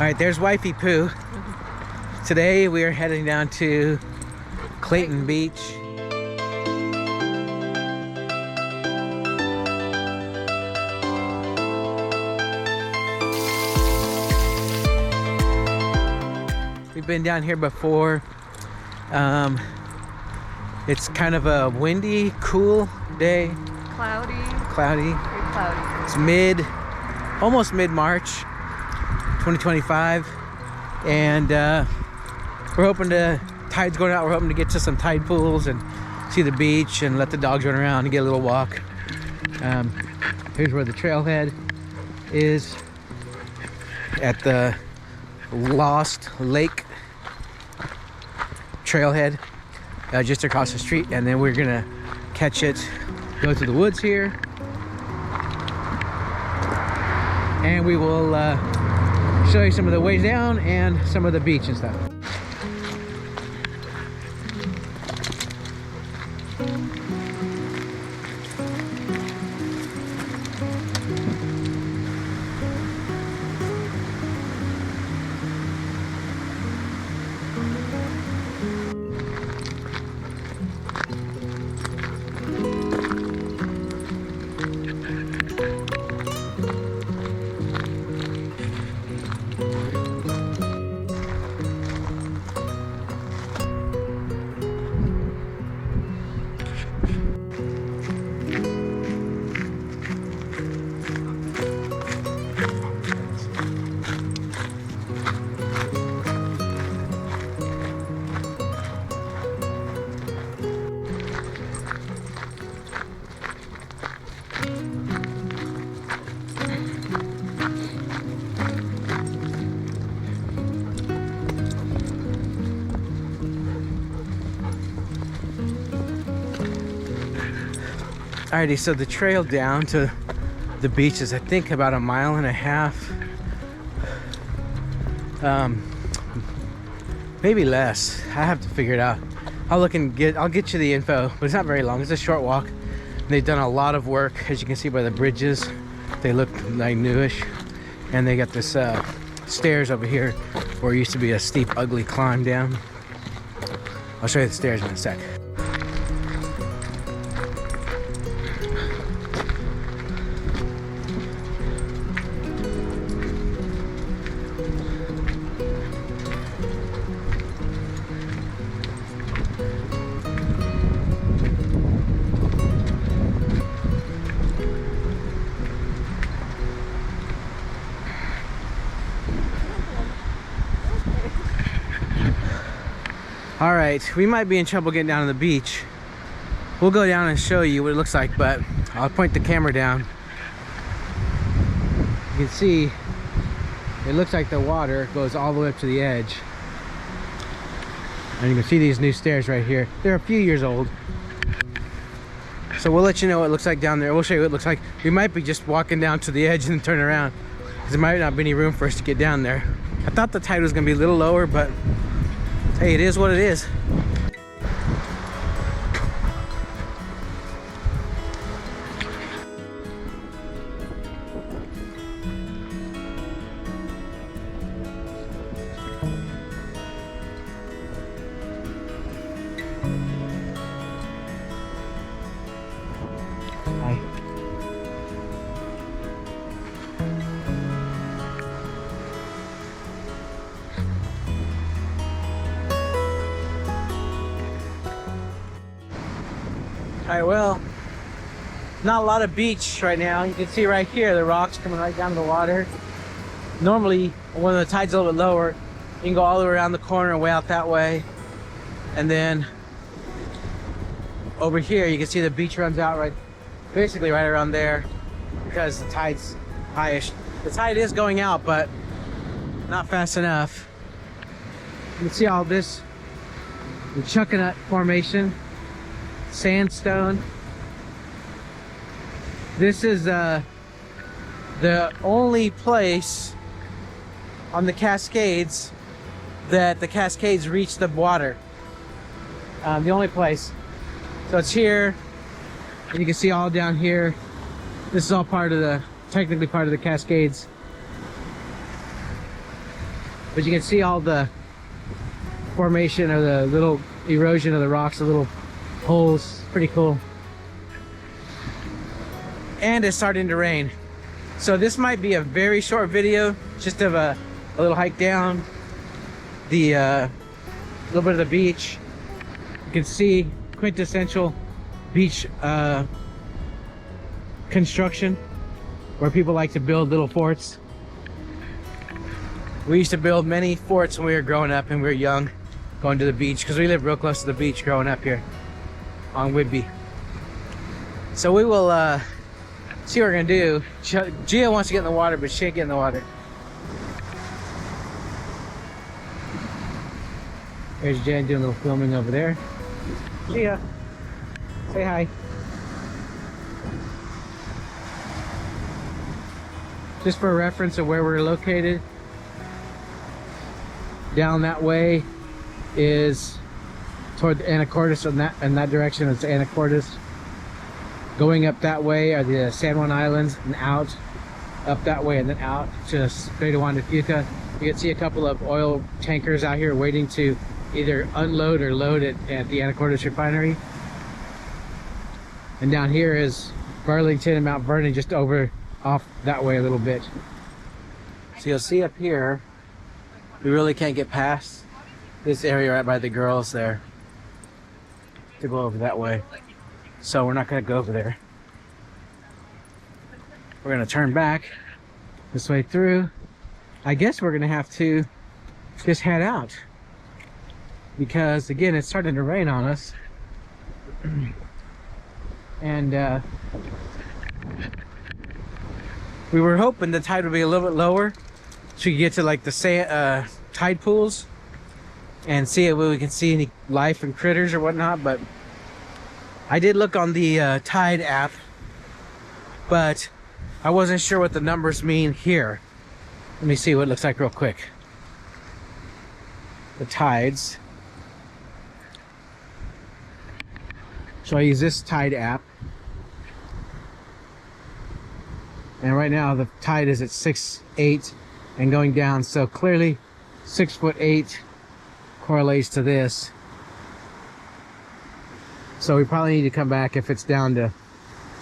right, there's Wifey Poo. Today we are heading down to Clayton Beach. We've been down here before. It's kind of a windy, cool day. Cloudy. Cloudy. Very cloudy. It's almost mid-March 2025, and we're hoping tide's going out. We're hoping to get to some tide pools and see the beach and let the dogs run around and get a little walk. Here's where the trailhead is at the Lost Lake trailhead, just across the street, and then we're gonna catch it, go to the woods here, and we will show you some of the ways down and some of the beach and stuff. Alrighty, so the trail down to the beach is, I think, about 1.5 miles. Maybe less. I have to figure it out. I'll get you the info, but it's not very long. It's a short walk. They've done a lot of work, as you can see by the bridges. They look like newish, and they got this stairs over here where it used to be a steep, ugly climb down. I'll show you the stairs in a sec. All right, we might be in trouble getting down to the beach. We'll go down and show you what it looks like, but I'll point the camera down. You can see it looks like the water goes all the way up to the edge. And you can see these new stairs right here. They're a few years old. So we'll let you know what it looks like down there. We'll show you what it looks like. We might be just walking down to the edge and then turn around, because there might not be any room for us to get down there. I thought the tide was gonna be a little lower, but hey, it is what it is. Hi. Alright, well, not a lot of beach right now. You can see right here the rocks coming right down to the water. Normally, when the tide's a little bit lower, you can go all the way around the corner and way out that way. And then over here, you can see the beach runs out basically right around there, because the tide's highish. The tide is going out, but not fast enough. You can see all this, the Chuckanut Formation. Sandstone. This is the only place on the Cascades that the Cascades reach the water. The only place. So it's here, and you can see all down here. This is all technically part of the Cascades. but you can see all the formation of the little erosion of the rocks, the little holes. Pretty cool. And it's starting to rain, so this might be a very short video, just of a little hike down the little bit of the beach. You can see quintessential beach construction, where people like to build little forts. We used to build many forts when we were growing up and we were young, going to the beach, because we lived real close to the beach growing up here on Whidbey. So we will see what we're gonna do. Gia wants to get in the water, but she can't get in the water. There's Jen doing a little filming over there. Gia, say hi. Just for reference of where we're located, down that way is toward Anacortes. In that direction is Anacortes. Going up that way are the San Juan Islands, and out, up that way, and then out to Greater Juan de Fuca. You can see a couple of oil tankers out here waiting to either unload or load it at the Anacortes refinery. And down here is Burlington and Mount Vernon, just over off that way a little bit. So you'll see up here, we really can't get past this area right by the girls there to go over that way. So we're not gonna go over there. We're gonna turn back this way through. I guess we're gonna have to just head out, because again, it's starting to rain on us. And we were hoping the tide would be a little bit lower, so we could get to like the tide pools and see if we can see any life and critters or whatnot. But I did look on the tide app, but I wasn't sure what the numbers mean here. Let me see what it looks like real quick. The tides. So I use this tide app, and right now the tide is at 6'8" and going down, so clearly 6'8" correlates to this. So we probably need to come back if it's down to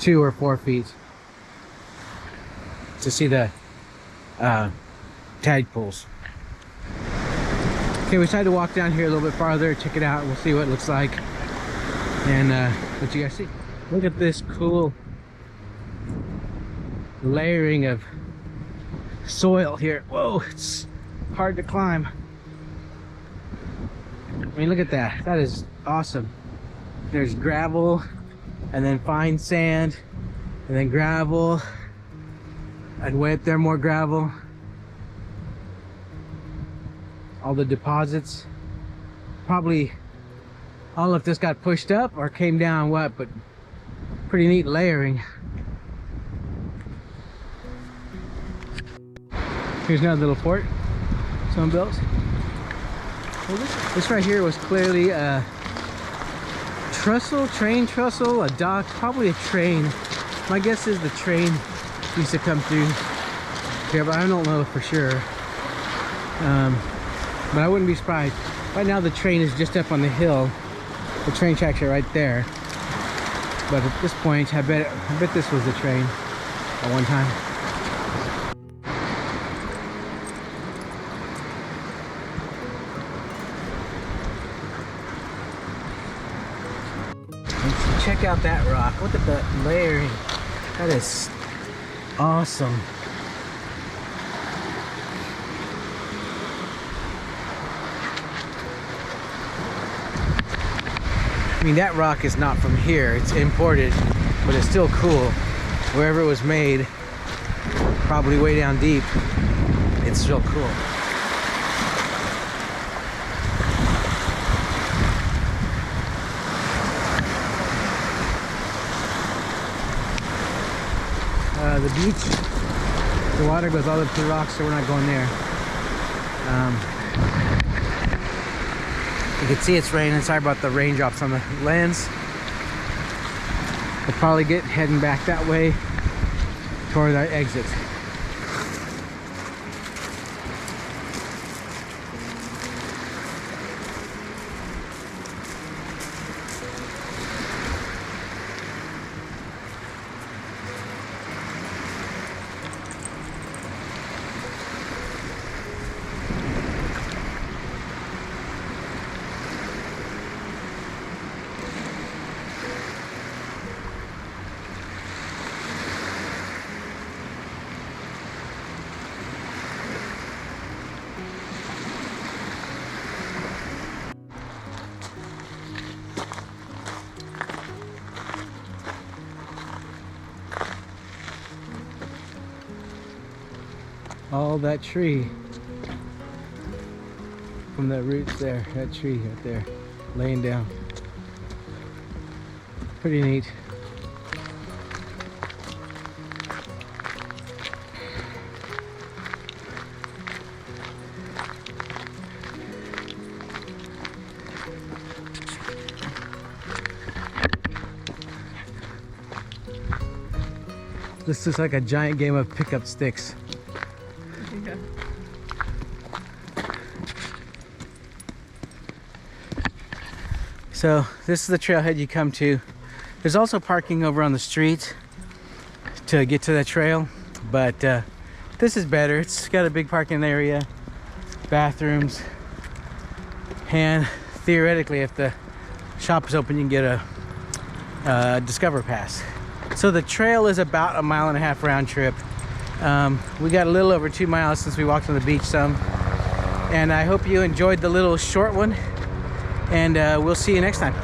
2 or 4 feet to see the tide pools. Okay, we decided to walk down here a little bit farther, check it out, and we'll see what it looks like and let you guys see. Look at this cool layering of soil here. Whoa, it's hard to climb. I mean, look at that. That is awesome. There's gravel, and then fine sand, and then gravel, and way up there more gravel. All the deposits. Probably, I don't know if this got pushed up or came down what, but pretty neat layering. Here's another little fort someone built. Well, this right here was clearly a train trestle, a dock, probably a train. My guess is the train used to come through here, but I don't know for sure. But I wouldn't be surprised. Right now the train is just up on the hill. The train tracks are right there. But at this point, I bet this was the train at one time. Check out that rock. Look at the layering. That is awesome. I mean, that rock is not from here. It's imported, but it's still cool. Wherever it was made, probably way down deep, it's still cool. The beach, the water goes all up to the rocks, so we're not going there. You can see it's raining. Sorry about the raindrops on the lens. We'll probably get heading back that way toward our exit. all that tree from the roots there, that tree right there, laying down. Pretty neat. This looks like a giant game of pickup sticks. Yeah. So this is the trailhead you come to. There's also parking over on the street to get to the trail, but this is better. It's got a big parking area, bathrooms, and theoretically if the shop is open you can get a Discover Pass. So the trail is about a 1.5 mile round trip. We got a little over 2 miles since we walked on the beach some, and I hope you enjoyed the little short one, and we'll see you next time.